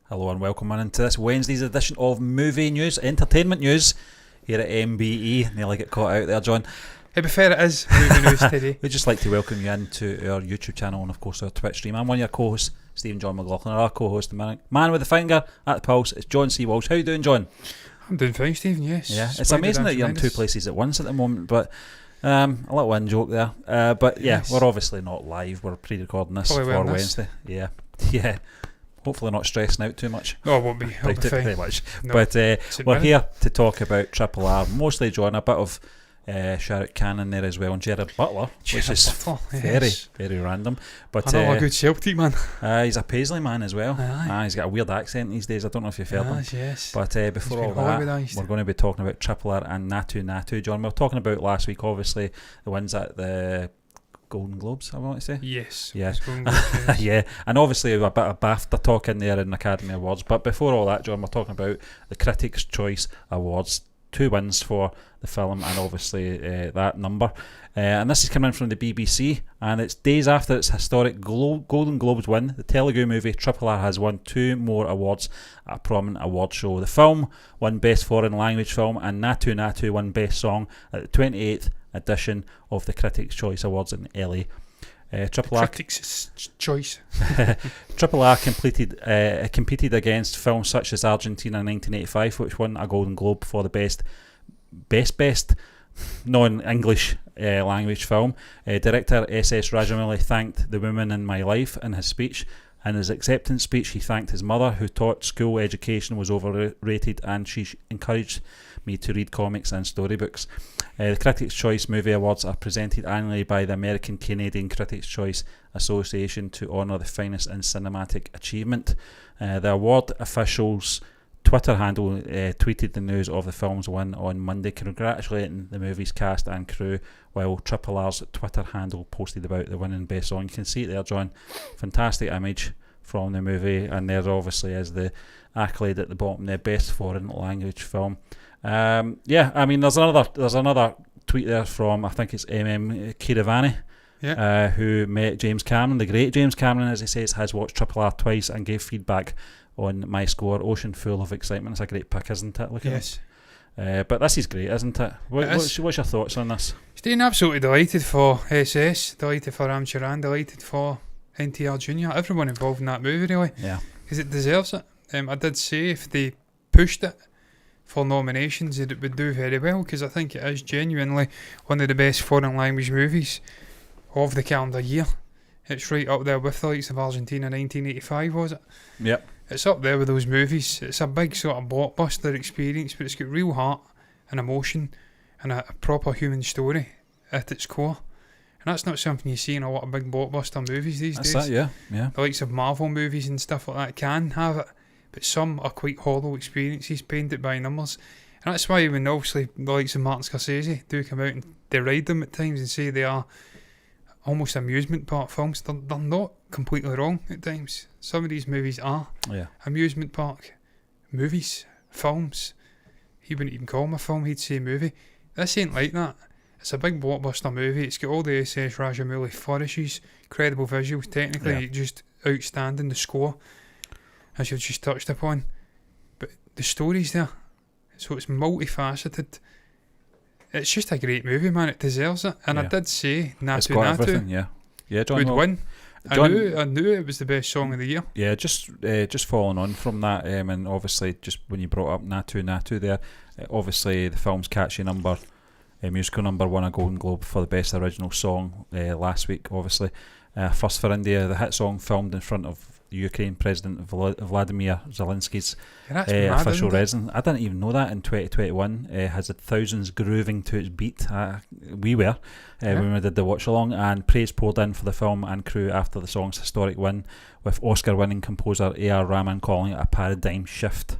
Hello and welcome on into this Wednesday's edition of Movie News, Entertainment News here at MBE. Nearly get caught out there, John. To be fair, it is Movie News today. We'd just like to welcome you into our YouTube channel and of course our Twitch stream. I'm one of your co-hosts, Stephen John McLaughlin. Our co-host, the man with the finger at the pulse, it's John C. Walsh. How you doing, John? I'm doing fine, Stephen, yes. Yeah, it's amazing that you're in two places at once at the moment, but a little in-joke there. But yeah, we're obviously not live. We're pre-recording this for Wednesday. Yeah. Hopefully not stressing out too much. No, I won't be. I'll be fine. Very much. No, but we're here to talk about RRR. Mostly, John, a bit of Shah Rukh Khan in there as well, and Gerard Butler, which is very random. But another good Celtic man. He's a Paisley man as well. He's got a weird accent these days. I don't know if you've heard him. Yes. But before all that, we're going to be talking about RRR and Naatu Naatu. John, we were talking about last week, obviously, the ones at the Golden Globes, I want to say. Yes. Yeah. Globes, yes. Yeah. And obviously a bit of BAFTA talk in there and Academy Awards. But before all that, John, we're talking about the Critics' Choice Awards. 2 wins for the film and obviously that number. And this is coming in from the BBC, and it's days after its historic Golden Globes win. The Telugu movie RRR has won 2 more awards at a prominent award show. The film won Best Foreign Language Film, and Naatu Naatu won Best Song at the 28th edition of the Critics' Choice Awards in LA. Critics' Choice. RRR competed against films such as Argentina 1985, which won a Golden Globe for the best non-English language film. Director S.S. Rajamouli thanked the women in my life in his speech. In his acceptance speech, he thanked his mother, who taught school education was overrated, and she encouraged me to read comics and storybooks. The Critics' Choice Movie Awards are presented annually by the American-Canadian Critics' Choice Association to honour the finest in cinematic achievement. The award officials' Twitter handle tweeted the news of the film's win on Monday, congratulating the movie's cast and crew, while RRR's Twitter handle posted about the winning best song. You can see it there, John. Fantastic image from the movie, and there obviously is the accolade at the bottom there, best foreign language film. I mean, there's another tweet there from, I think it's Kiravani, who met James Cameron. The great James Cameron, as he says, has watched RRR twice and gave feedback on my score. Ocean full of excitement. It's a great pick, isn't it? Look at yes. But this is great, isn't it? What's your thoughts on this? Staying absolutely delighted for SS, delighted for Ram Charan, delighted for NTR Jr., everyone involved in that movie, really. Yeah. Because it deserves it. I did say if they pushed it for nominations, it would do very well, because I think it is genuinely one of the best foreign language movies of the calendar year. It's right up there with the likes of Argentina 1985, was it? Yep. It's up there with those movies. It's a big sort of blockbuster experience, but it's got real heart and emotion and a proper human story at its core. And that's not something you see in a lot of big blockbuster movies these days. That's that, yeah. The likes of Marvel movies and stuff like that can have it, but some are quite hollow experiences painted by numbers. And that's why when obviously the likes of Martin Scorsese do come out and deride them at times and say they are almost amusement park films, they're not completely wrong at times. Some of these movies are amusement park movies, films. He wouldn't even call them a film, he'd say movie. This ain't like that. It's a big blockbuster movie. It's got all the S.S. Rajamouli flourishes, credible visuals, technically just outstanding. The score, as you've just touched upon, but the story's there, so it's multifaceted. It's just a great movie, man. It deserves it. And I did say Naatu Naatu John would win. John, I knew it was the best song of the year. Yeah, just following on from that, and obviously just when you brought up Naatu Naatu there, obviously the film's catchy number, musical number, won a Golden Globe for the best original song last week, obviously. First for India, the hit song filmed in front of Ukraine President Vladimir Zelensky's official residence. I didn't even know that in 2021. Has had thousands grooving to its beat. We were when we did the watch along, and praise poured in for the film and crew after the song's historic win, with Oscar winning composer A.R. Rahman calling it a paradigm shift.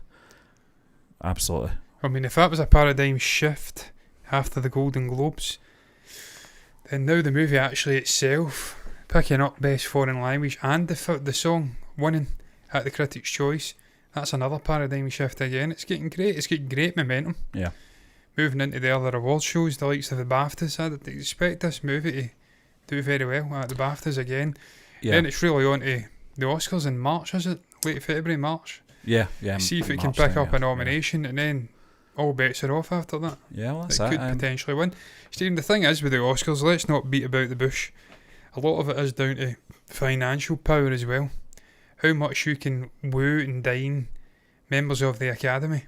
Absolutely. I mean, if that was a paradigm shift after the Golden Globes, then now the movie actually itself picking up best foreign language and the song winning at the Critics' Choice, that's another paradigm shift again. It's getting great. It's getting great momentum. Yeah. Moving into the other award shows, the likes of the BAFTAs, I'd expect this movie to do very well at the BAFTAs again. Yeah. Then it's really on to the Oscars in March, is it? Late February, March. Yeah. See if it can March pick time, up a nomination, and then all bets are off after that. Yeah, well, that's It could potentially win. Stephen, the thing is with the Oscars, let's not beat about the bush. A lot of it is down to financial power as well. How much you can woo and dine members of the Academy.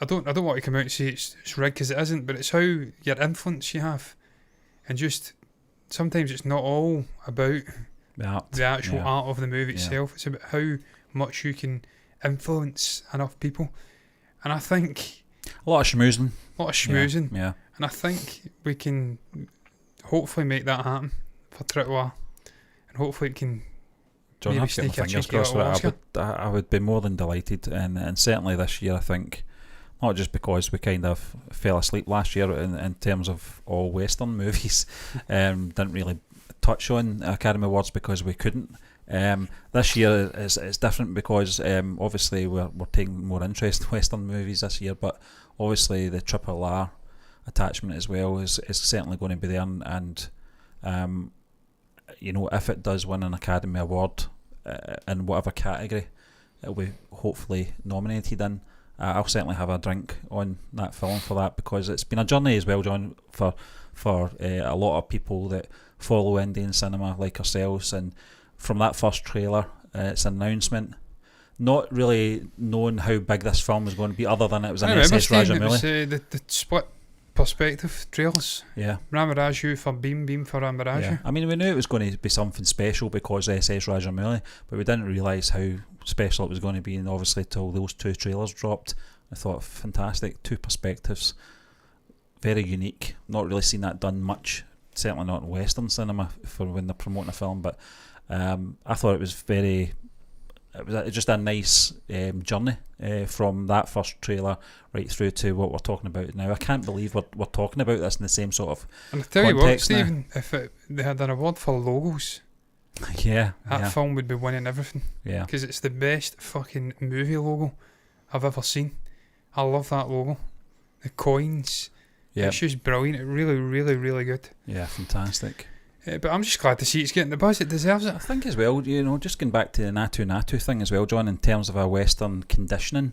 I don't want to come out and say it's rigged, because it isn't, but it's how your influence you have. And just sometimes it's not all about the actual art of the movie itself. It's about how much you can influence enough people. And I think a lot of schmoozing. Yeah. And I think we can hopefully make that happen for Trottoir. And hopefully it can John, maybe I've got my sneak a fingers cheeky little crossed. Oscar. I would be more than delighted, and certainly this year, I think, not just because we kind of fell asleep last year in terms of all Western movies, didn't really touch on Academy Awards because we couldn't. This year is different because obviously we're taking more interest in Western movies this year, but obviously the RRR attachment as well is certainly going to be there, and you know, if it does win an Academy Award in whatever category it'll be hopefully nominated in, I'll certainly have a drink on that film for that, because it's been a journey as well, John, for a lot of people that follow Indian cinema like ourselves. And from that first trailer, its announcement, not really knowing how big this film was going to be, other than it was an SS Rajamouli. It was the split perspective trailers. Yeah. Ramaraju for Beam for Ramaraju. Yeah. I mean, we knew it was going to be something special because SS Rajamouli, but we didn't realise how special it was going to be, and obviously till those two trailers dropped, I thought, fantastic, two perspectives, very unique. Not really seen that done much, certainly not in Western cinema for when they're promoting a film, but I thought it was just a nice journey from that first trailer right through to what we're talking about now. I can't believe we're talking about this in the same sort of and I tell you what, context Stephen, if they had an award for logos, that film would be winning everything. Yeah, because it's the best fucking movie logo I've ever seen. I love that logo. The coins. Yeah, it's just brilliant. It really, really, really good. Yeah, fantastic. But I'm just glad to see it's getting the buzz. It deserves it. I think as well, you know, just going back to the Naatu Naatu thing as well, John, in terms of our Western conditioning,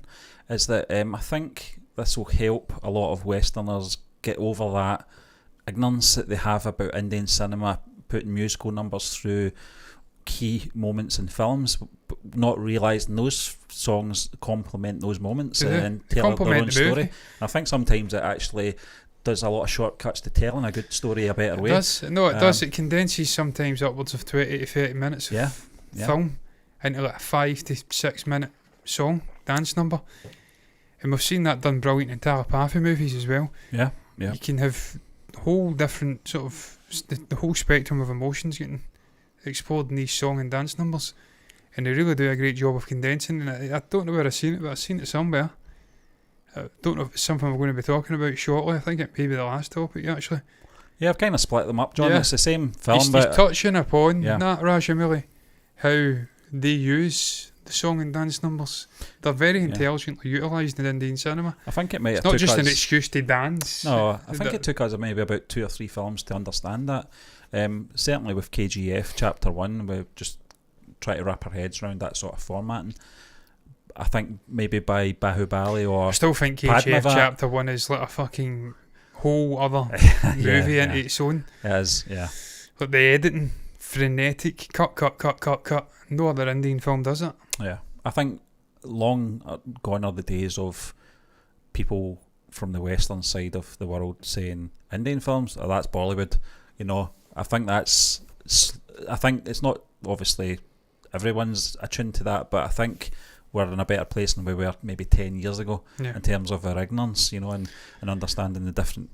is that I think this will help a lot of Westerners get over that ignorance that they have about Indian cinema, putting musical numbers through key moments in films, but not realising those songs complement those moments and tell their own story. And I think sometimes it actually does a lot of shortcuts to telling a good story a better way. It does. It condenses sometimes upwards of 20 to 30 minutes of film into like a 5 to 6 minute song, dance number. And we've seen that done brilliant in telepathy movies as well. Yeah. You can have whole different sort of the whole spectrum of emotions getting explored in these song and dance numbers, and they really do a great job of condensing. And I don't know where I've seen it, but I've seen it somewhere. I don't know if it's something we're going to be talking about shortly. I think it may be the last topic actually. Yeah, I've kind of split them up, John. It's the same film, he's touching upon that Rajamouli, how they use the song and dance numbers. They're very intelligently utilised in Indian cinema. I think it might have not took just us an excuse to dance. No, I think it took us maybe about 2 or 3 films to understand that. Certainly with KGF Chapter 1, we just try to wrap our heads around that sort of formatting. I think maybe by Bahubali or I still think KGF Chapter 1 is like a fucking whole other movie into its own. It is, yeah. Like the editing, frenetic, cut. No other Indian film does it. Yeah. I think long gone are the days of people from the western side of the world saying Indian films, oh, that's Bollywood. You know, I think it's not, obviously everyone's attuned to that, but I think we're in a better place than we were maybe 10 years ago in terms of our ignorance, you know, and understanding the different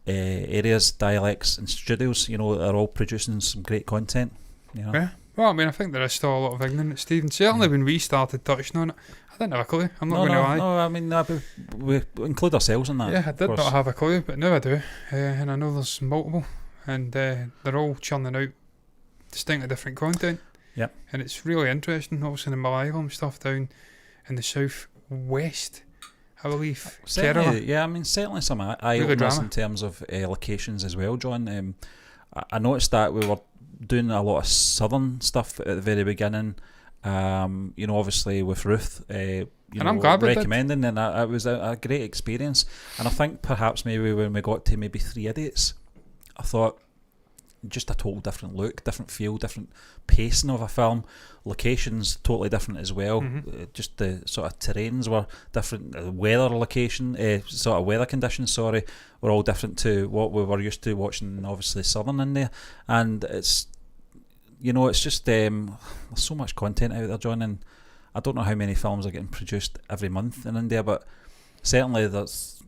areas, dialects and studios, you know, are all producing some great content, you know. Yeah. Well, I mean, I think there is still a lot of ignorance, Stephen. Certainly when we started touching on it, I didn't have a clue. I'm not going to lie. No, I mean, we include ourselves in that. Yeah, I did not have a clue, but now I do. And I know there's multiple, and they're all churning out distinctly different content. Yeah. And it's really interesting. Obviously, the Malayalam stuff down in the southwest, I believe. Certainly, yeah, I mean, certainly some eye-openers in terms of locations as well, John. I noticed that we were doing a lot of southern stuff at the very beginning, You know, obviously with Ruth, And I'm glad we did. recommending, and it was a great experience. And I think perhaps maybe when we got to maybe Three Idiots, I thought just a total different look, different feel, different pacing of a film. Locations totally different as well. Just the sort of terrains were different. Weather conditions, sorry, were all different to what we were used to watching. Obviously, Southern India, and it's, you know, it's just there's so much content out there, John, and I don't know how many films are getting produced every month in India, but certainly there's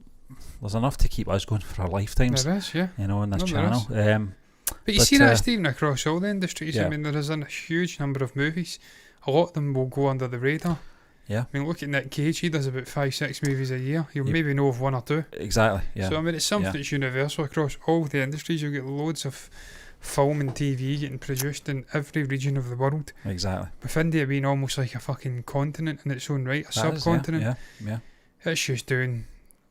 enough to keep us going for our lifetimes. There is, yeah. You know, on this No, there channel. But you see that, Stephen, across all the industries. I mean, there is a huge number of movies. A lot of them will go under the radar. Yeah. I mean, look at Nick Cage. He does about 5-6 movies a year. You'll maybe know of one or two. Exactly, yeah. So, I mean, it's something that's universal across all the industries. You'll get loads of film and TV getting produced in every region of the world. Exactly. With India being almost like a fucking continent in its own right, a subcontinent. Yeah. It's just doing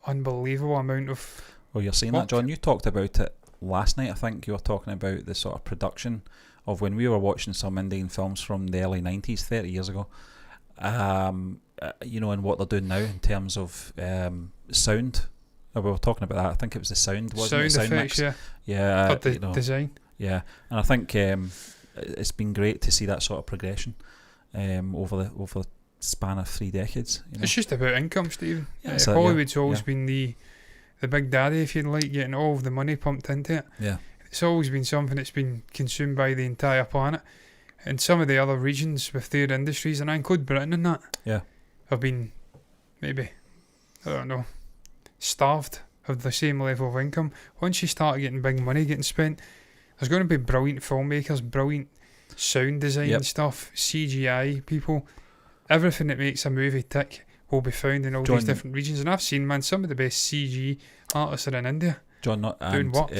unbelievable amount of... Well, you're seeing that, John. You talked about it last night. I think you were talking about the sort of production of when we were watching some Indian films from the early 90s, 30 years ago. You know, and what they're doing now in terms of sound. We were talking about that. I think it was the sound, wasn't it? Sound effects, mix. yeah. Yeah. The design. Yeah, and I think it's been great to see that sort of progression over the span of 3 decades. You know? It's just about income, Stephen. Yeah, Hollywood's always been the big daddy, if you like, getting all of the money pumped into it. Yeah. It's always been something that's been consumed by the entire planet. And some of the other regions with their industries, and I include Britain in that, have been maybe, I don't know, starved of the same level of income. Once you start getting big money getting spent, there's going to be brilliant filmmakers, brilliant sound design stuff, CGI people. Everything that makes a movie tick will be found in all these different regions. And I've seen, man, some of the best CG artists are in India. John, doing work.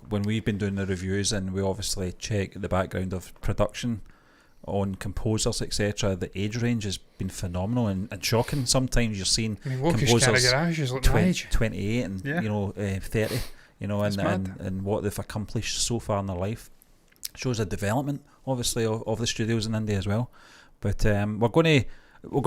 When we've been doing the reviews, and we obviously check the background of production on composers, etc., the age range has been phenomenal and shocking. Sometimes you're seeing composers 28 and 30, you know, and what they've accomplished so far in their life shows a development, obviously, of the studios in India as well. But we're going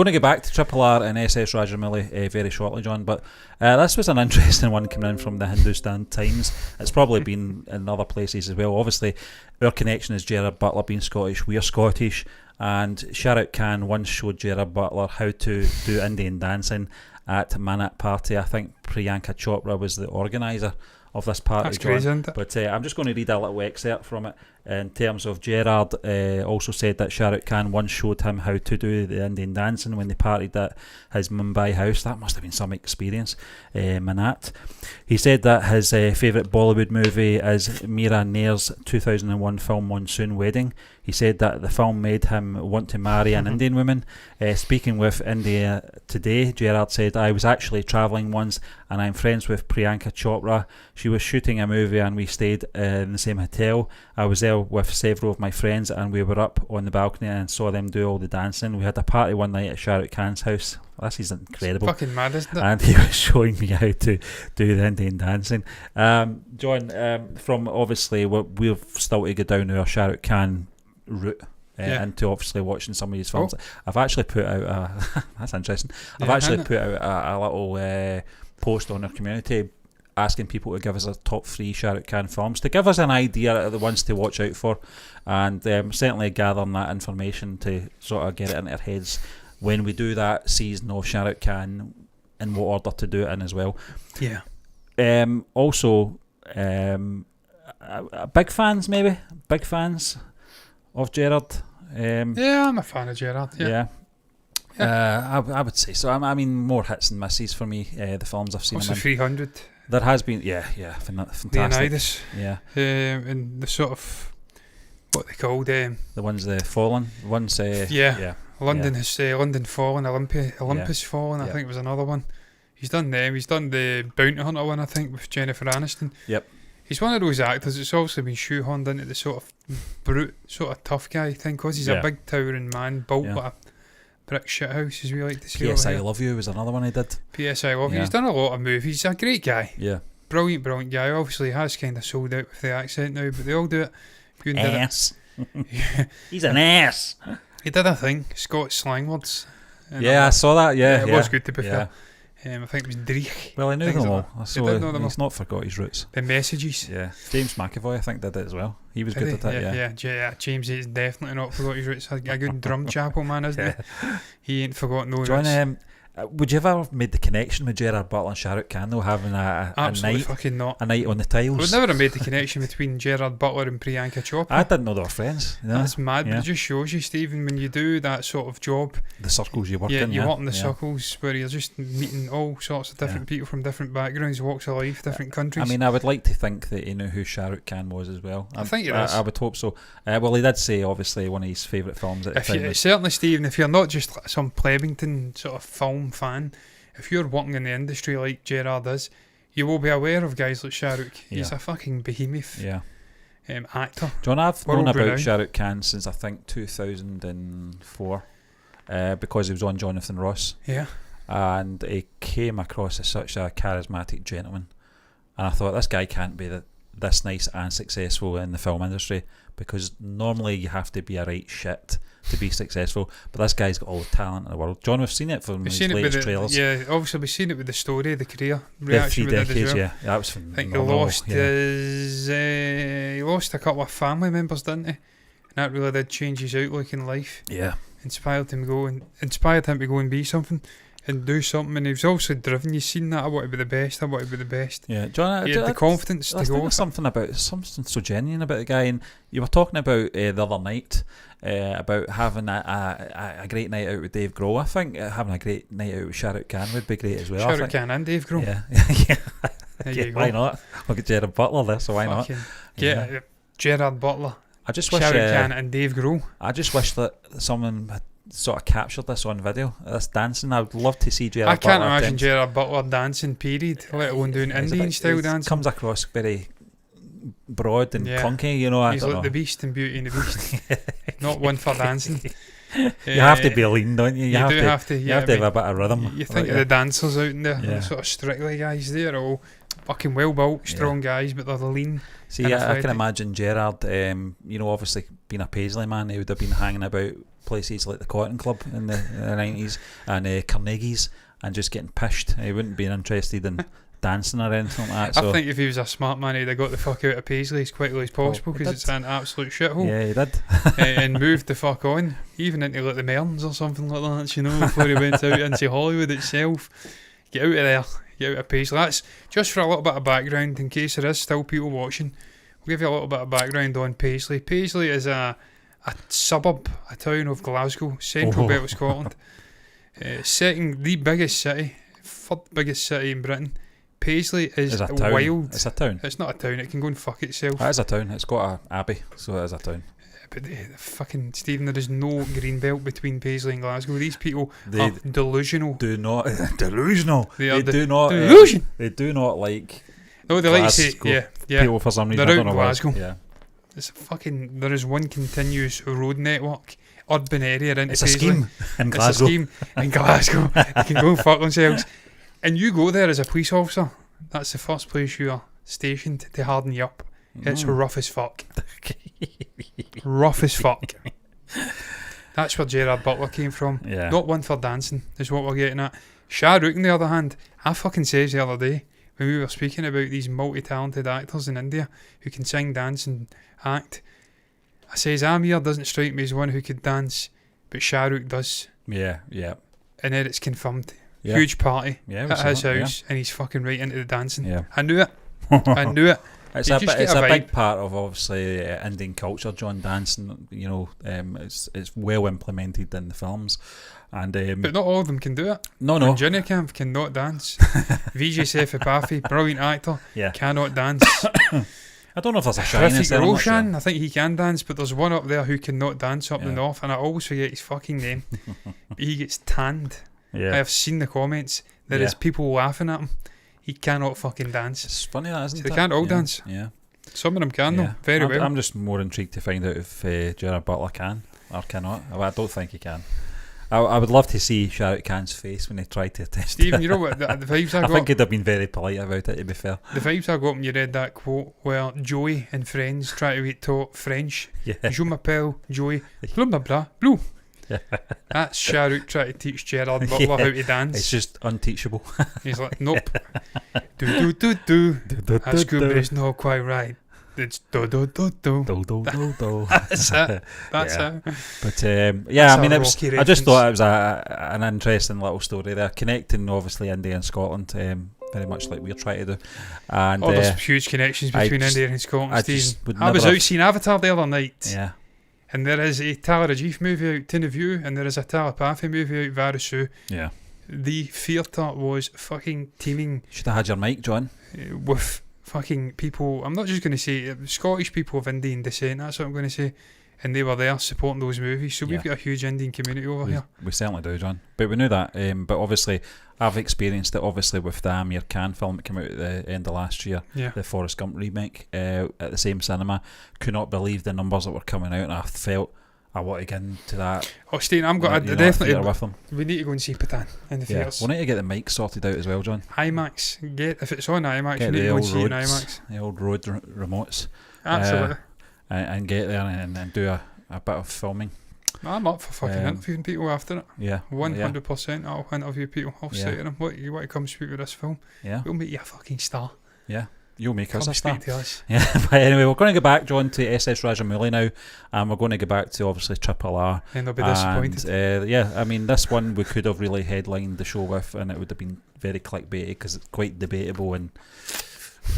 to get back to Triple R and SS Rajamouli very shortly, John. But this was an interesting one coming in from the Hindustan Times. It's probably been in other places as well. Obviously, our connection is Gerard Butler being Scottish. We're Scottish, and Shah Rukh Khan once showed Gerard Butler how to do Indian dancing at Mannat party. I think Priyanka Chopra was the organiser of this party. That's crazy, isn't it? But I'm just going to read a little excerpt from it. In terms of Gerard, also said that Shah Rukh Khan once showed him how to do the Indian dancing when they partied at his Mumbai house. That must have been some experience. Mannat. He said that his favourite Bollywood movie is Meera Nair's 2001 film Monsoon Wedding. He said that the film made him want to marry an Indian woman. Speaking with India Today, Gerard said, "I was actually travelling once and I'm friends with Priyanka Chopra. She was shooting a movie and we stayed in the same hotel. I was there with several of my friends and we were up on the balcony and saw them do all the dancing. We had a party one night at Shah Rukh Khan's house." This is incredible. It's fucking mad, isn't it? And he was showing me how to do the Indian dancing. John, from obviously we've still to go down our Shah Rukh Khan route into obviously watching some of these films. I've actually put out that's interesting. I've actually put out a little post on our community asking people to give us a top 3 Shah Rukh Khan films, to give us an idea of the ones to watch out for, and certainly gathering that information to sort of get it into our heads when we do that season of Shah Rukh Khan, in what order to do it in as well. Yeah. Also, big fans of Gerard. Yeah, I'm a fan of Gerard. Yeah. I would say so. I mean, more hits than misses for me. The films I've seen. Also, 300. There has been, fantastic. Leonidas. Yeah. And the sort of what they called the ones the Fallen. Ones. London has London Fallen. Olympus Fallen. I think it was another one. He's done them. He's done the Bounty Hunter one, I think, with Jennifer Aniston. Yep. He's one of those actors that's also been shoehorned into the sort of brute, sort of tough guy thing, because he's a big towering man built like a brick shithouse, as we like to say. P.S. I Love You was another one he did. P.S. I Love You. He's done a lot of movies. He's a great guy. Yeah. Brilliant guy. Obviously, he has kind of sold out with the accent now, but they all do it. Ass. He's an ass. He did a thing, Scots slang words. Yeah, I saw that. Yeah, it was good to be yeah. fair. I think it was Dreich. Well, I knew them all. So did know them he's not forgot his roots. The messages. Yeah, James McAvoy, I think, did it as well. He was good at that. Yeah. James is definitely not forgot his roots. A good drum chapel man, isn't he? He ain't forgot no roots. Would you ever have made the connection with Gerard Butler and Shah Rukh Khan though, having a Absolutely night, fucking not. a night on the tiles? I would never have made the connection between Gerard Butler and Priyanka Chopra. I didn't know they were friends. You know? That's mad, but it just shows you, Stephen, when you do that sort of job, the circles you work in. You work in the circles where you're just meeting all sorts of different people from different backgrounds, walks of life, different countries. I mean, I would like to think that he knew who Shah Rukh Khan was as well. I think he does. I would hope so. Well, he did say, obviously, one of his favourite films at the time. Certainly, Stephen, if you're not just some Plebington sort of film fan, if you're working in the industry like Gerard is, you will be aware of guys like Shah Rukh. He's a fucking behemoth actor. John, I've known about Shah Rukh Khan since I think 2004 because he was on Jonathan Ross. Yeah. And he came across as such a charismatic gentleman. And I thought, this guy can't be this nice and successful in the film industry, because normally you have to be a right shit to be successful, but this guy's got all the talent in the world. John, we've seen it from his latest trailers. Yeah, obviously we've seen it with the story, the career reaction. 3 decades, yeah, that was phenomenal. I think he lost a couple of family members, didn't he? And that really did change his outlook in life. Yeah, inspired him to go and be something and do something, and he was also driven. You've seen that, I want to be the best. Yeah, John, he had the confidence to go. Something so genuine about the guy. And you were talking about the other night about having a great night out with Dave Grohl. I think having a great night out with Shah Rukh Khan would be great as well. Shah Rukh Khan and Dave Grohl. Yeah. Why not? I'll get Gerard Butler there, so why not? Gerard Butler. I just wish Shah Rukh Khan and Dave Grohl. I just wish that someone had sort of captured this on video. This dancing, I would love to see Gerard Butler. I can't imagine Gerard Butler dancing, period, let alone doing Indian style dancing. Comes across very broad and clunky, you know. He's like the Beast in Beauty and the Beast. Not one for dancing. You have to be lean, don't you? You have to have a bit of rhythm. You think of the dancers out in there, the sort of strictly guys, they're all fucking well built, strong guys, but they're lean. See, I can imagine Gerard, obviously being a Paisley man, he would have been hanging about places like the Cotton Club in the 90s and Carnegie's and just getting pished. He wouldn't be interested in dancing or anything like that. So. I think if he was a smart man, he'd have got the fuck out of Paisley as quickly as possible, because it's an absolute shithole. Yeah, he did. And moved the fuck on, even into like the Mearns or something like that, before he went out into Hollywood itself. Get out of there, get out of Paisley. That's just for a little bit of background, in case there is still people watching. We'll give you a little bit of background on Paisley. Paisley is a suburb, a town of Glasgow, central belt of Scotland. The biggest city, third biggest city in Britain. Paisley is wild. It's a town. It's not a town, it can go and fuck itself. It is a town, it's got an abbey, so it is a town. But the fucking Stephen, there is no green belt between Paisley and Glasgow. These people are delusional. They do not like. No, they like to say, people for some reason. They're out in Glasgow. Yeah. There is one continuous road network, urban area into It's Paisley. A scheme in Glasgow. It's a scheme in Glasgow. They can go and fuck themselves. And you go there as a police officer, that's the first place you are stationed to harden you up. It's rough as fuck. Rough as fuck. That's where Gerard Butler came from. Yeah. Not one for dancing, is what we're getting at. Shah Rukh, on the other hand, I fucking says the other day, when we were speaking about these multi-talented actors in India who can sing, dance and act, I says Amir doesn't strike me as one who could dance, but Shah Rukh does. Yeah. And then it's confirmed. Yeah. Huge party at his house, and he's fucking right into the dancing. Yeah. I knew it. It's a big part of obviously Indian culture, John, dancing. It's well implemented in the films, and but not all of them can do it. No. Junior Camp cannot dance. Vijay Sethupathi, brilliant actor, cannot dance. I don't know if there's a shyness there. Roshan, I think he can dance, but there's one up there who cannot dance up the north, and I always forget his fucking name. He gets tanned. Yeah. I have seen the comments. There is people laughing at him. He cannot fucking dance. It's funny that, isn't it? They can't all dance. Yeah. Some of them can though, very well. I'm just more intrigued to find out if Gerard Butler can or cannot. I don't think he can. I would love to see Shah Rukh Khan's face when he tried to test Stephen, it. you know what the vibes I got? I think he'd have been very polite about it, to be fair. The vibes I got when you read that quote where Joey and Friends try to talk French. Yeah. Je m'appelle Joey. Bleu ma bras, bleu. That's Shah Rukh trying to teach Gerard Butler how to dance. It's just unteachable. He's like, nope. Do do do do. That's good, but it's not quite right. It's do do do do. Do, do, do, do. That's it. That's it. But That's I mean, a it was. Rocky I just reference. thought it was an interesting little story there, connecting obviously India and Scotland, very much like we're trying to do. And Oh, there's huge connections between India and Scotland, I Stephen. just would I was never out seeing Avatar the other night, Yeah, and there is a Tala Rajiv movie out, Tin of You, and there is a telepathy movie out, Varasu. yeah. The theatre was fucking teeming Should have had your mic, John. with fucking people. I'm not just going to say Scottish people of Indian descent, that's what I'm going to say. And they were there supporting those movies. So we've Yeah. got a huge Indian community over here. We certainly do, John. But we knew that. But obviously, I've experienced it. Obviously, with the Amir Khan film that came out at the end of last year, Yeah. the Forrest Gump remake, at the same cinema. Could not believe the numbers that were coming out, and I felt I want to get into that. Oh, Steve, I'm going to that definitely. theatre with them. We need to go and see Patan in the Yeah, theatres. we need to get the mic sorted out as well, John. IMAX. If it's on IMAX, Get you need the to go and old see it in Rhodes, IMAX. the old Rode remotes, Absolutely. and get there and do a bit of filming. I'm up for fucking Um, interviewing people after it. Yeah, 100%. I'll interview people. I'll say Yeah. to them, "What you want to come speak with this film? yeah. We'll make you a fucking star. You'll make us Come a star. speak to us." Yeah, but anyway, we're going to go back, John, to SS Rajamouli now, and we're going to go back to obviously RRR. And they'll be disappointed. And, yeah, I mean, this one we could have really headlined the show with, and it would have been very clickbaity because it's quite debatable and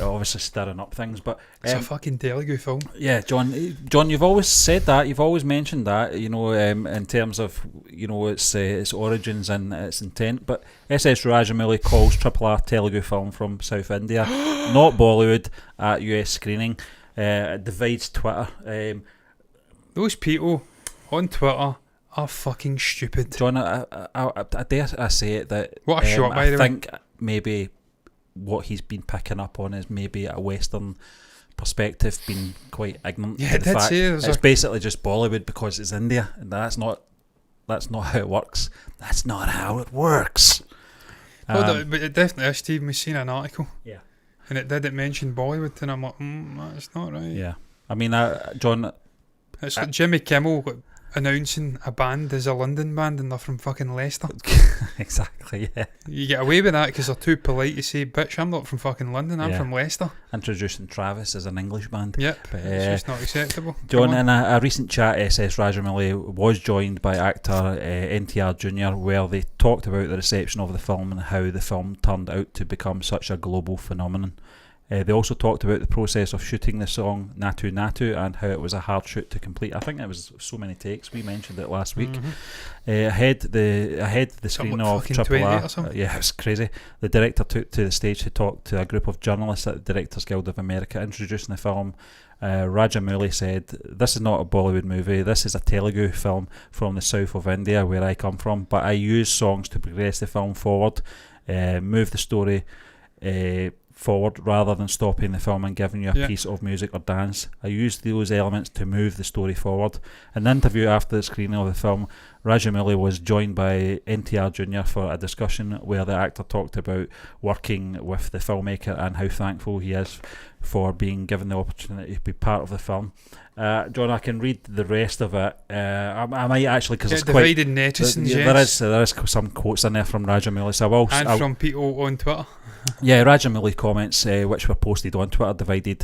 obviously stirring up things. But It's a fucking Telugu film. yeah, John, you've always said that, you've always mentioned that, you know, in terms of, you know, its origins and its intent. But SS Rajamouli calls RRR Telugu film from South India, not Bollywood, at US screening. It divides Twitter. Those people on Twitter are fucking stupid. John, I dare I say it that What a shot, by the way. I think maybe what he's been picking up on is maybe a Western perspective, being quite ignorant Yeah, to it the did fact say there's it's a- basically just Bollywood because it's India, and that's not how it works. That's not how it works. But it definitely is, Steve. We've seen an article. Yeah. And it mention Bollywood, and I'm like, that's not right. Yeah, I mean, John. It's like Jimmy Kimmel announcing a band as a London band, and they're from fucking Leicester. Exactly. Yeah. You get away with that because they're too polite to say, "Bitch, I'm not from fucking London. I'm Yeah. from Leicester." Introducing Travis as an English band. Yep. But, It's just not acceptable. John, Come on. in a recent chat, SS Rajamouli was joined by actor NTR Jr., where they talked about the reception of the film and how the film turned out to become such a global phenomenon. They also talked about the process of shooting the song Naatu Naatu and how it was a hard shoot to complete. I think it was so many takes. We mentioned it last week. Ahead the screening like of fucking 20 or RRR. something. Yeah, it was crazy. The director took to the stage to talk to a group of journalists at the Directors Guild of America, introducing the film. Rajamouli said, "This is not a Bollywood movie. This is a Telugu film from the south of India, where I come from. But I use songs to progress the film forward, move the story forward rather than stopping the film and giving you a piece of music or dance. I used those elements to move the story forward." In the interview after the screening of the film, Rajamouli was joined by NTR Jr. for a discussion where the actor talked about working with the filmmaker and how thankful he is for being given the opportunity to be part of the film. John, I can read the rest of it. I might actually, because it's quite... divided netizens, there is some quotes in there from Rajamouli, so I'll from people on Twitter. yeah, Rajamouli comments, which were posted on Twitter, divided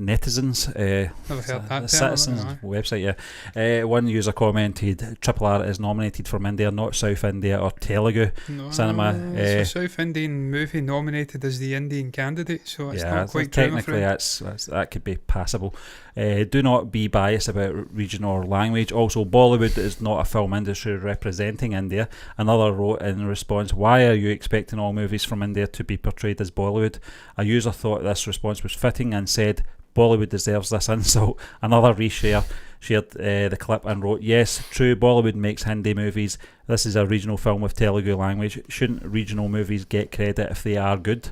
netizens. Never heard that. The Citizens website, yeah. One user commented, RRR is nominated from India, not South India or Telugu cinema. It's a South Indian movie nominated as the Indian candidate, so it's Yeah, not quite true, I'm technically afraid. that could be passable. Do not be biased about region or language. Also, Bollywood is not a film industry representing India. Another wrote in response, "Why are you expecting all movies from India to be portrayed as Bollywood?" A user thought this response was fitting and said, "Bollywood deserves this insult." Another shared the clip and wrote, "Yes, true, Bollywood makes Hindi movies. This is a regional film with Telugu language. Shouldn't regional movies get credit if they are good?"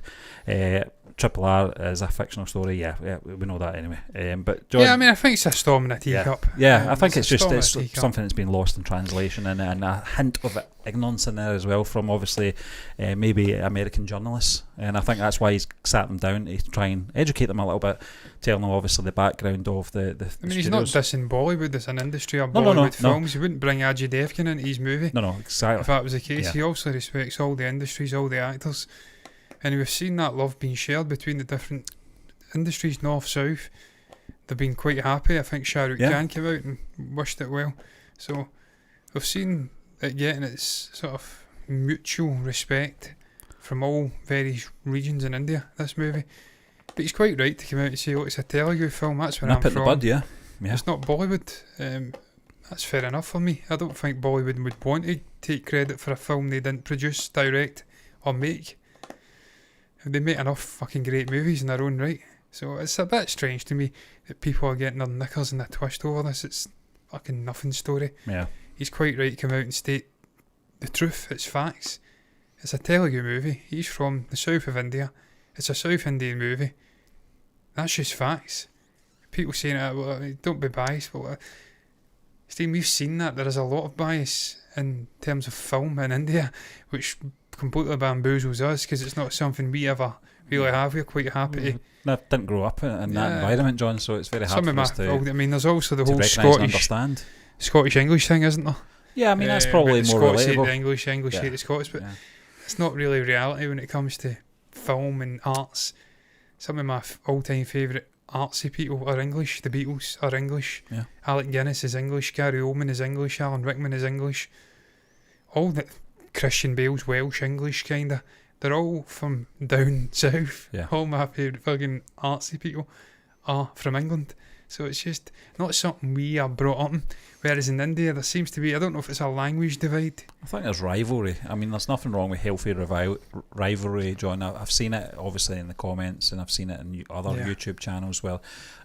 Triple R is a fictional story. Yeah, we know that anyway. But John, I mean, I think it's a storm in a teacup. I think it's just it's something that's been lost in translation, and a hint of ignorance in there as well from obviously maybe American journalists, and I think that's why he's sat them down to try and educate them a little bit, telling them obviously the background of the I mean, he's not dissing Bollywood as an industry or No, Bollywood films. He wouldn't bring Ajay Devgan into his movie. No, exactly. If that was the case, he also respects all the industries, all the actors. And we've seen that love being shared between the different industries, north, south. They've been quite happy. I think Shah Rukh Khan came out and wished it well. So we've seen it getting its sort of mutual respect from all various regions in India, this movie. But he's quite right to come out and say, it's a Telugu film, that's where I'm from. Nip in the bud, yeah. It's not Bollywood. That's fair enough for me. I don't think Bollywood would want to take credit for a film they didn't produce, direct, or make. They make enough fucking great movies in their own right. So it's a bit strange to me that people are getting their knickers in a twist over this. It's fucking nothing story. Yeah. He's quite right to come out and state the truth. It's facts. It's a Telugu movie. He's from the south of India. It's a South Indian movie. That's just facts. People saying, well, don't be biased. But Steve, we've seen that. There is a lot of bias in terms of film in India, which completely bamboozles us because it's not something we ever really have. We're quite happy I didn't grow up in that environment, John, so it's very hard for us to I mean, there's also the whole Scottish English thing, isn't there? Yeah, I mean, that's probably more Scots relatable. hate the English hate the Scots, but it's not really reality when it comes to film and arts. Some of my all-time favourite artsy people are English. The Beatles are English. Yeah. Alec Guinness is English. Gary Oldman is English. Alan Rickman is English. All the Christian Bale's Welsh English kinda. They're all from down south. Yeah. All my favourite fucking artsy people are from England. So it's just not something we are brought up in. Whereas in India there seems to be, I don't know if it's a language divide. I think there's rivalry. I mean, there's nothing wrong with healthy rivalry, John. I've seen it obviously in the comments, and I've seen it in other YouTube channels where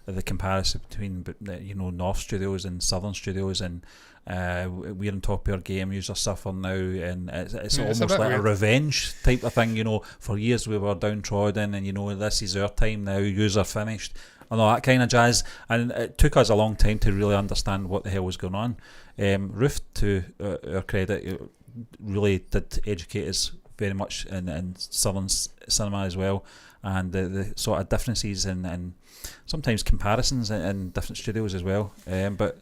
the comparison between North studios and Southern studios, and we're on top of our game, you're suffering now, and it's almost like weird. A revenge type of thing. For years we were downtrodden, and this is our time now, yous are finished, and all that kind of jazz. And it took us a long time to really understand what the hell was going on. Ruth, to our credit, really did educate us very much in Southern cinema as well, and the sort of differences and sometimes comparisons in different studios as well. But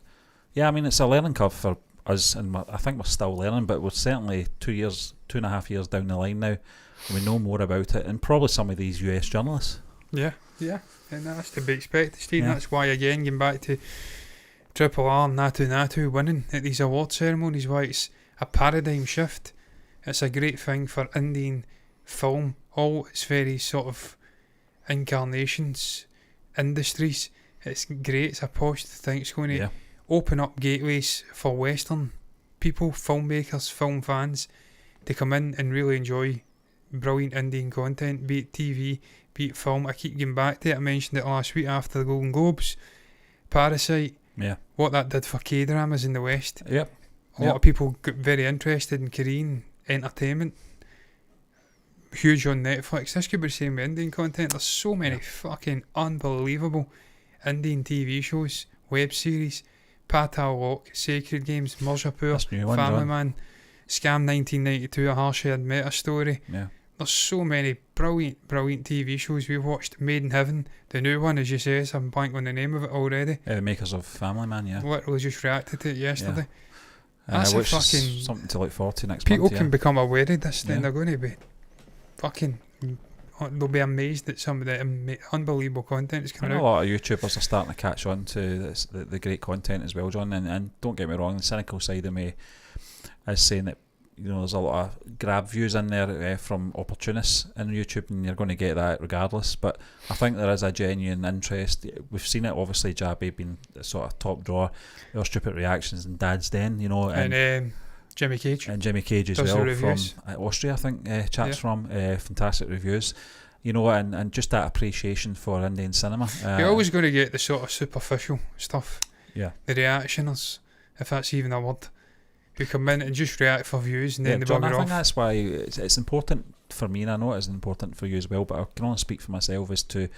yeah, I mean, it's a learning curve for us, and I think we're still learning, but we're certainly 2.5 years down the line now, and we know more about it, and probably some of these US journalists. Yeah, and that's to be expected, Steve. Yeah. That's why, again, getting back to Triple R and Naatu Naatu winning at these award ceremonies, why it's a paradigm shift. It's a great thing for Indian film, all its very sort of incarnations, industries. It's great. It's a positive thing. It's going to open up gateways for Western people, filmmakers, film fans, to come in and really enjoy brilliant Indian content, be it TV, be it film. I keep getting back to it. I mentioned it last week after the Golden Globes. Parasite, what that did for K-dramas in the West. A lot of people got very interested in Korean entertainment. Huge on Netflix. This could be the same with Indian content. There's so many fucking unbelievable Indian TV shows, web series. Patal Lok, Sacred Games, Mirzapur, Family Man, Scam 1992, A Harsh Meta Story. There's so many brilliant TV shows we've watched. Made in Heaven, the new one, as you say, I'm blank on the name of it already. Makers of Family Man, literally just reacted to it yesterday. That's a fucking something to look forward to next month. People can become aware of this, then they're going to be fucking. They'll be amazed at some of the unbelievable content that's coming out. A lot of YouTubers are starting to catch on to the great content as well, John. And don't get me wrong, the cynical side of me is saying that there's a lot of grab views in there from opportunists in YouTube, and you're going to get that regardless. But I think there is a genuine interest. We've seen it, obviously, Jabby being the sort of top drawer, your stupid reactions and Dad's Den, and Jimmy Cage. And Jimmy Cage as well, from Austria, I think, chap's from. Fantastic reviews. And just that appreciation for Indian cinema. You're always going to get the sort of superficial stuff. Yeah. The reactioners, if that's even a word, who come in and just react for views and then they John, bugger off. I think that's why it's important for me, and I know it is important for you as well, but I can only speak for myself, is to,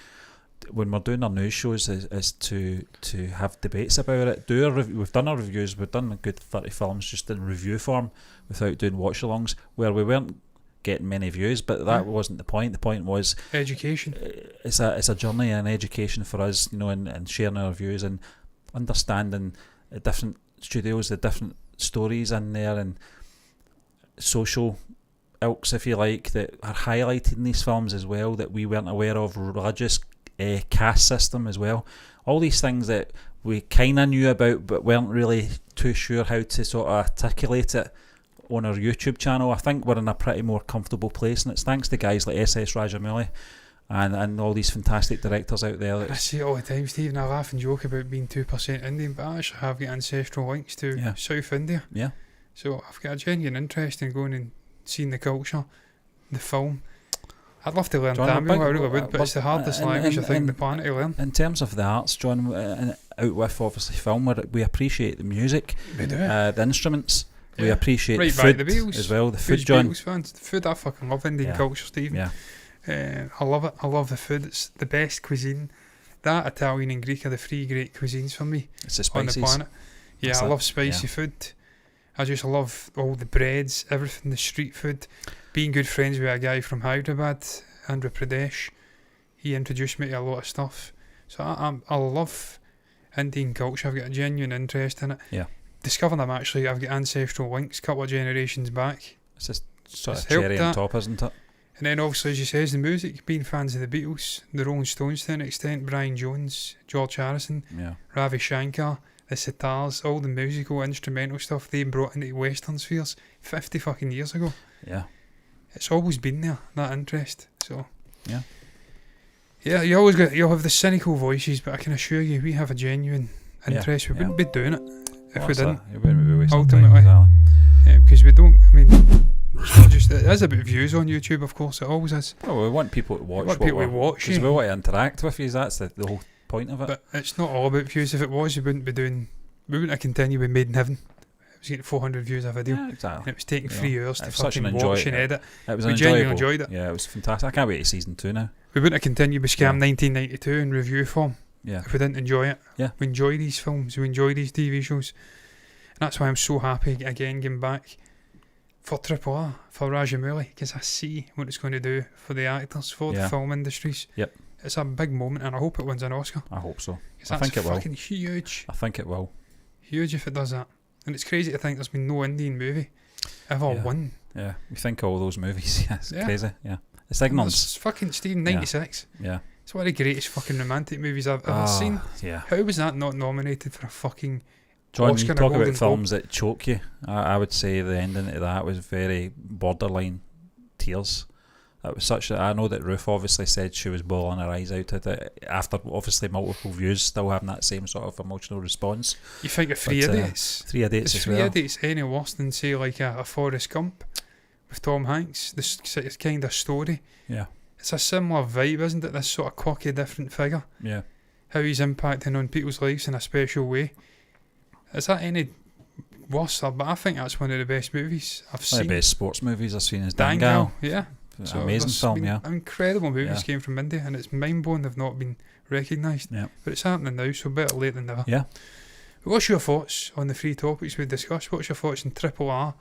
when we're doing our news shows, is to have debates about it. We've done our reviews, we've done a good 30 films just in review form without doing watch-alongs, where we weren't getting many views, but that wasn't the point. The point was education. It's a journey and education for us, you know, and sharing our views and understanding the different studios, the different stories in there, and social ilks, if you like, that are highlighted in these films as well, that we weren't aware of. Religious caste system as well. All these things that we kind of knew about but weren't really too sure how to sort of articulate it on our YouTube channel. I think we're in a pretty more comfortable place, and it's thanks to guys like S.S. Rajamouli and all these fantastic directors out there. I see it all the time, Stephen. I laugh and joke about being 2% Indian, but I actually have got ancestral links to South India. Yeah. So I've got a genuine interest in going and seeing the culture, the film. I'd love to learn Tamil, I really would, but it's the hardest language I think on the planet to learn. In terms of the arts, John, out with obviously film, we appreciate the music, We do. The instruments, we appreciate right the food back the Beatles as well. The food, Huge John. Beatles fans. The food, I fucking love Indian culture, Stephen. Yeah. I love it. I love the food. It's the best cuisine. That, Italian and Greek are the three great cuisines for me It's the spices on the planet. Yeah, That's I it. love spicy food. I just love all the breads, everything, the street food. Being good friends with a guy from Hyderabad, Andhra Pradesh, he introduced me to a lot of stuff. So I love Indian culture. I've got a genuine interest in it. Yeah. Discovered them actually. I've got ancestral links a couple of generations back. It's just sort It's of cherry on helped top, isn't it? And then obviously, as you says, the music, being fans of the Beatles, the Rolling Stones to an extent, Brian Jones, George Harrison, Yeah. Ravi Shankar, the sitars, all the musical, instrumental stuff they brought into Western spheres 50 fucking years ago. Yeah. It's always been there, that interest. So Yeah. Yeah, you'll have the cynical voices, but I can assure you we have a genuine interest. We wouldn't be doing it if we didn't. You wouldn't be wasting Ultimately. time, exactly. Because we don't, I mean, it's not just, it is about views on YouTube, of course, it always is. Well, we want people to watch. We want people to watch, because we want to interact with you. That's the whole point of it. But it's not all about views. If it was, we wouldn't have continued with Made in Heaven. It was getting 400 views a video. Yeah, exactly. And it was taking 3 hours to such an fucking watch and edit. It was We genuinely enjoyable. enjoyed it. Yeah, it was fantastic. I can't wait to season 2 now. We wouldn't have continued with Scam 1992 in review form Yeah. if we didn't enjoy it. Yeah. We enjoy these films, we enjoy these TV shows. And that's why I'm so happy again getting back for RRR, for Rajamouli, because I see what it's going to do for the actors, for the film industries. Yep. It's a big moment, and I hope it wins an Oscar. I hope so. 'Cause I that's think it will. fucking huge. I think it will. Huge if it does that. And it's crazy to think there's been no Indian movie ever won. Yeah. You think of all those movies. Yeah, it's Yeah. crazy. Yeah. It's ignorance. It's fucking Stephen 96. Yeah. It's one of the greatest fucking romantic movies I've ever seen. Yeah. How was that not nominated for a fucking John, Oscar you and a talk Golden about films that choke you. I would say the ending to that was very borderline tears. It was such that I know that Ruth obviously said she was bawling her eyes out at it after obviously multiple views, still having that same sort of emotional response. You think of Three Idiots? 3 Idiots Is as Three well. Idiots any worse than say like a Forrest Gump with Tom Hanks? This kind of story. Yeah. It's a similar vibe, isn't it? This sort of quirky, different figure. Yeah. How he's impacting on people's lives in a special way. Is that any worse? But I think that's one of the best movies I've One of seen. the best sports movies I've seen is Dangal. Dangal. Yeah. So Amazing there's film, been yeah. Incredible movies Yeah. came from India, and it's mind-blowing they've not been recognised. Yeah. But it's happening now, so better late than never. Yeah. What's your thoughts on the 3 topics we discussed? What's your thoughts on RRR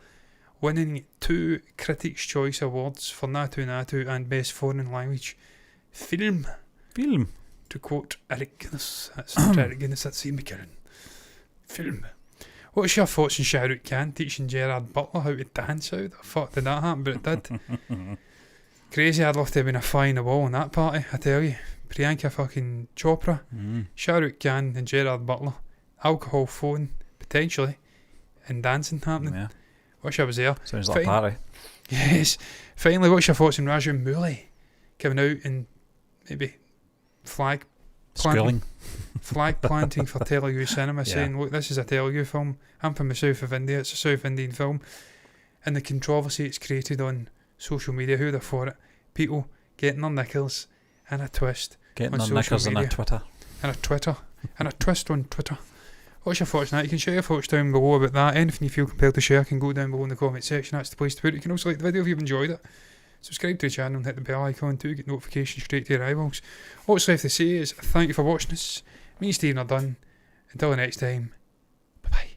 winning 2 Critics' Choice Awards for Naatu Naatu and Best Foreign Language Film? To quote Eric Guinness. That's not Eric Guinness, that's Ian McKinnon. Film. What's your thoughts on Shah Rukh Khan teaching Gerard Butler how to dance out? The fuck did that happen? But it did. Crazy, I'd love to have been a fly in the wall in that party, I tell you. Priyanka fucking Chopra, Shah Rukh Khan and Gerard Butler. Alcohol, phone, potentially, and dancing happening. Yeah. Wish I was there. Sounds like a party. Yes. Finally, what's your thoughts on Rajamouli coming out and maybe flag Schooling. planting for Telugu cinema, Yeah. saying, look, this is a Telugu film. I'm from the south of India. It's a South Indian film. And the controversy it's created on social media, who'd have thought it? People getting their knickers and a twist Getting on their social knickers and a media. Twitter. And a Twitter. And a twist on Twitter. What's your thoughts on that? You can share your thoughts down below about that. Anything you feel compelled to share can go down below in the comment section. That's the place to put it. You can also like the video if you've enjoyed it. Subscribe to the channel and hit the bell icon to get notifications straight to your eyeballs. All that's left to say is thank you for watching us. Me and Stephen are done. Until the next time, bye bye.